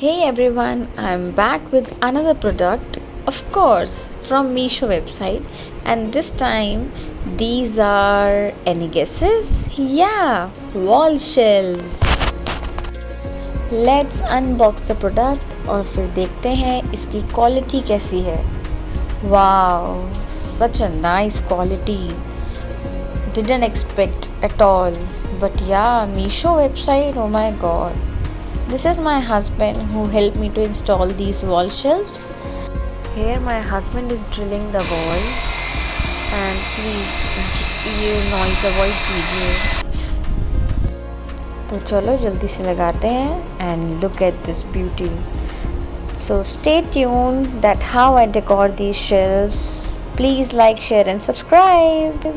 Hey everyone, I'm back with another product, of course, from Meesho website, and this time these are any guesses? Yeah, wall shelves. Let's unbox the product और फिर देखते हैं इसकी quality कैसी है. Wow, such a nice quality. Didn't expect at all. But yeah, Meesho website, oh my god. This is my husband who helped me to install these wall shelves. Here my husband is drilling the wall and please ये noise avoid कीजिए. तो चलो जल्दी से लगाते हैं and look at this beauty. So stay tuned that how I decor these shelves. Please like, share and subscribe.